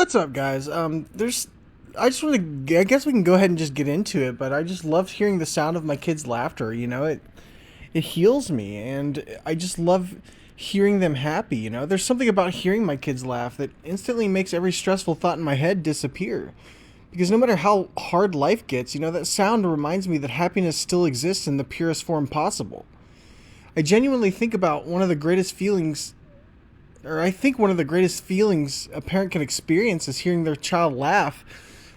What's up, guys? I just want to. I guess we can go ahead and just get into it. But I just love hearing the sound of my kids' laughter. It heals me, and I just love hearing them happy. There's something about hearing my kids laugh that instantly makes every stressful thought in my head disappear. Because no matter how hard life gets, that sound reminds me that happiness still exists in the purest form possible. I genuinely think about one of the greatest feelings or I think one of the greatest feelings a parent can experience is hearing their child laugh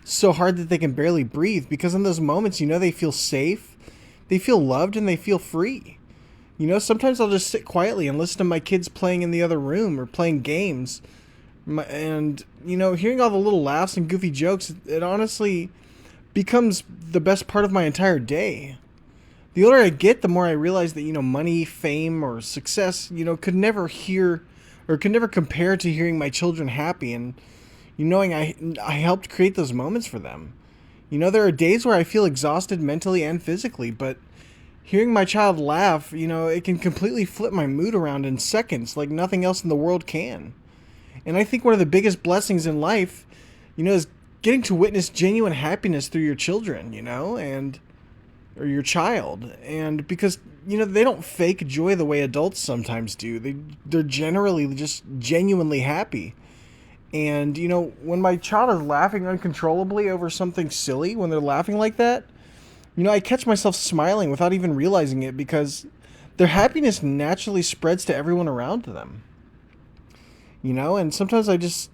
so hard that they can barely breathe, because in those moments, they feel safe, they feel loved, and they feel free. Sometimes I'll just sit quietly and listen to my kids playing in the other room or playing games. And, hearing all the little laughs and goofy jokes, it honestly becomes the best part of my entire day. The older I get, the more I realize that, money, fame, or success, could never compare to hearing my children happy and knowing I helped create those moments for them. There are days where I feel exhausted mentally and physically, but hearing my child laugh, it can completely flip my mood around in seconds like nothing else in the world can. And I think one of the biggest blessings in life, is getting to witness genuine happiness through your children, and or your child. And because they don't fake joy the way adults sometimes do. They're generally just genuinely happy. And when my child is laughing uncontrollably over something silly, when they're laughing like that, I catch myself smiling without even realizing it, because their happiness naturally spreads to everyone around them. And sometimes I just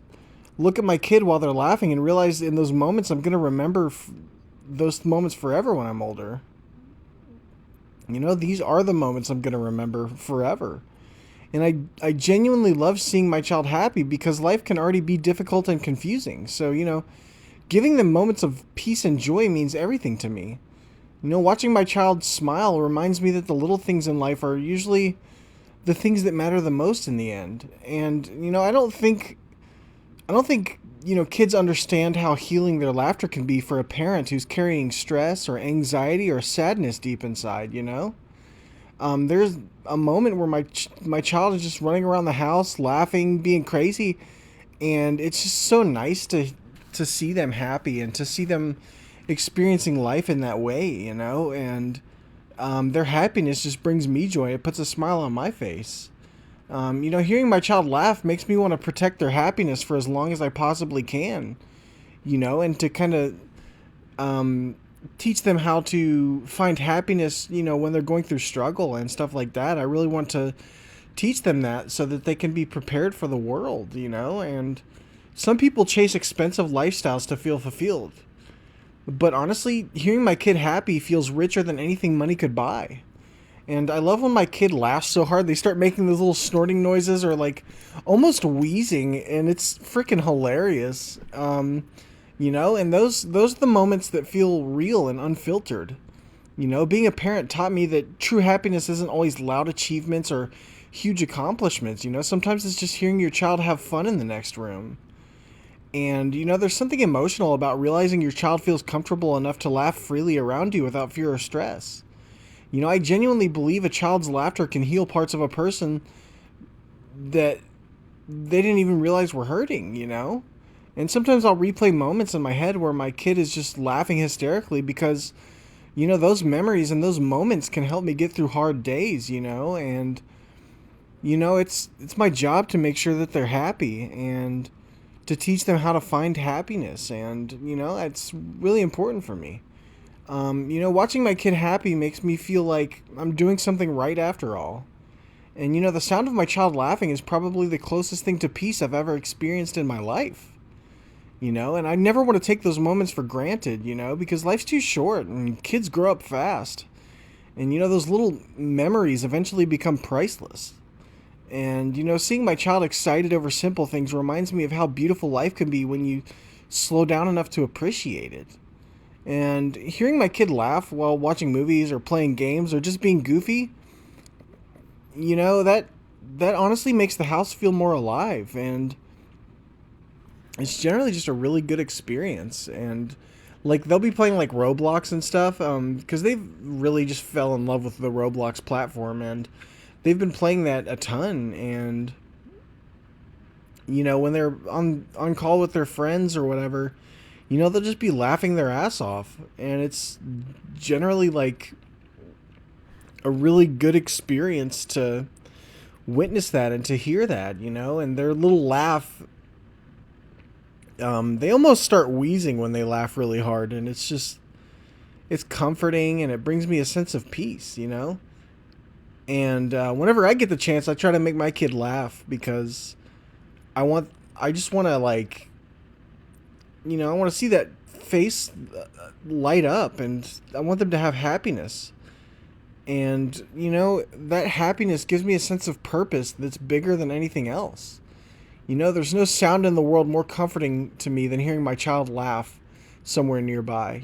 look at my kid while they're laughing and realize in those moments I'm going to remember those moments forever when I'm older. These are the moments I'm going to remember forever. And I genuinely love seeing my child happy, because life can already be difficult and confusing. So, giving them moments of peace and joy means everything to me. Watching my child smile reminds me that the little things in life are usually the things that matter the most in the end. And, I don't think kids understand how healing their laughter can be for a parent who's carrying stress or anxiety or sadness deep inside. There's a moment where my child is just running around the house, laughing, being crazy, and it's just so nice to see them happy and to see them experiencing life in that way. And their happiness just brings me joy. It puts a smile on my face. Hearing my child laugh makes me want to protect their happiness for as long as I possibly can, and to kind of teach them how to find happiness, when they're going through struggle and stuff like that. I really want to teach them that so that they can be prepared for the world, and some people chase expensive lifestyles to feel fulfilled. But honestly, hearing my kid happy feels richer than anything money could buy. And I love when my kid laughs so hard they start making those little snorting noises or like almost wheezing, and it's freaking hilarious. And those are the moments that feel real and unfiltered. Being a parent taught me that true happiness isn't always loud achievements or huge accomplishments. Sometimes it's just hearing your child have fun in the next room. And there's something emotional about realizing your child feels comfortable enough to laugh freely around you without fear or stress. I genuinely believe a child's laughter can heal parts of a person that they didn't even realize were hurting. And sometimes I'll replay moments in my head where my kid is just laughing hysterically, because, those memories and those moments can help me get through hard days, and, it's my job to make sure that they're happy and to teach them how to find happiness. And, it's really important for me. Watching my kid happy makes me feel like I'm doing something right after all. And, the sound of my child laughing is probably the closest thing to peace I've ever experienced in my life. And I never want to take those moments for granted, because life's too short and kids grow up fast. And, those little memories eventually become priceless. And, seeing my child excited over simple things reminds me of how beautiful life can be when you slow down enough to appreciate it. And hearing my kid laugh while watching movies or playing games or just being goofy, that honestly makes the house feel more alive. And it's generally just a really good experience. And like they'll be playing like Roblox and stuff, because they've really just fell in love with the Roblox platform, and they've been playing that a ton. And When they're on call with their friends or whatever, they'll just be laughing their ass off, and it's generally like a really good experience to witness that and to hear that, and their little laugh. They almost start wheezing when they laugh really hard, and it's comforting, and it brings me a sense of peace. And whenever I get the chance, I try to make my kid laugh because I just want to I want to see that face light up, and I want them to have happiness. And that happiness gives me a sense of purpose that's bigger than anything else. There's no sound in the world more comforting to me than hearing my child laugh somewhere nearby.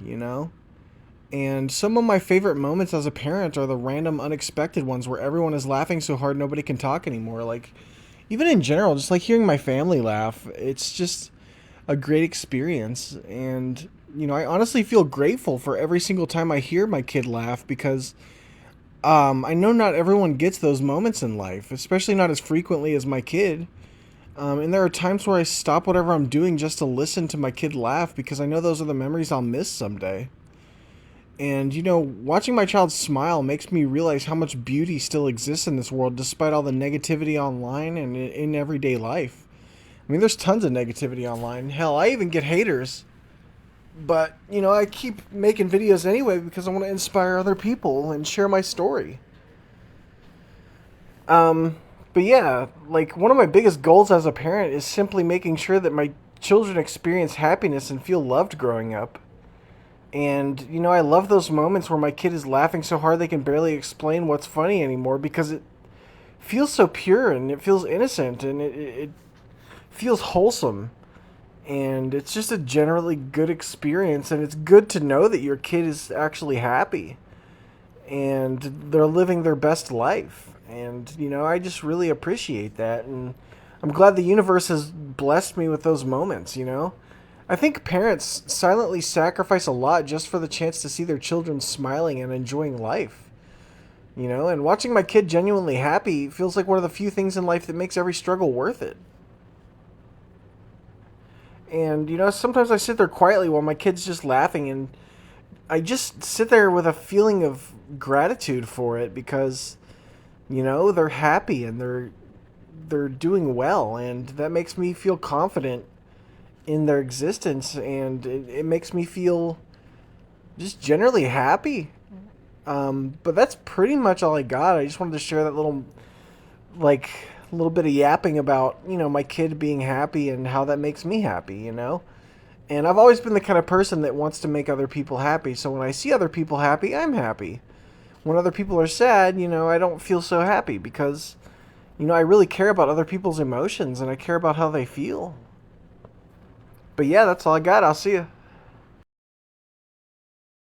And some of my favorite moments as a parent are the random, unexpected ones where everyone is laughing so hard nobody can talk anymore. Like, even in general, just like hearing my family laugh, it's just a great experience. And, I honestly feel grateful for every single time I hear my kid laugh because I know not everyone gets those moments in life, especially not as frequently as my kid. And there are times where I stop whatever I'm doing just to listen to my kid laugh because I know those are the memories I'll miss someday. And, watching my child smile makes me realize how much beauty still exists in this world despite all the negativity online and in everyday life. I mean, there's tons of negativity online. Hell, I even get haters. But, I keep making videos anyway because I want to inspire other people and share my story. But yeah, like one of my biggest goals as a parent is simply making sure that my children experience happiness and feel loved growing up. And, I love those moments where my kid is laughing so hard they can barely explain what's funny anymore because it feels so pure and it feels innocent and it feels wholesome. And it's just a generally good experience, and it's good to know that your kid is actually happy and they're living their best life. And, I just really appreciate that. And I'm glad the universe has blessed me with those moments. I think parents silently sacrifice a lot just for the chance to see their children smiling and enjoying life. And watching my kid genuinely happy feels like one of the few things in life that makes every struggle worth it. And, sometimes I sit there quietly while my kid's just laughing, and I just sit there with a feeling of gratitude for it because, they're happy and they're doing well, and that makes me feel confident in their existence, and it makes me feel just generally happy. But that's pretty much all I got. I just wanted to share that like, little bit of yapping about, my kid being happy and how that makes me happy. And I've always been the kind of person that wants to make other people happy. So when I see other people happy, I'm happy. When other people are sad, I don't feel so happy because, I really care about other people's emotions and I care about how they feel. But yeah, that's all I got. I'll see you.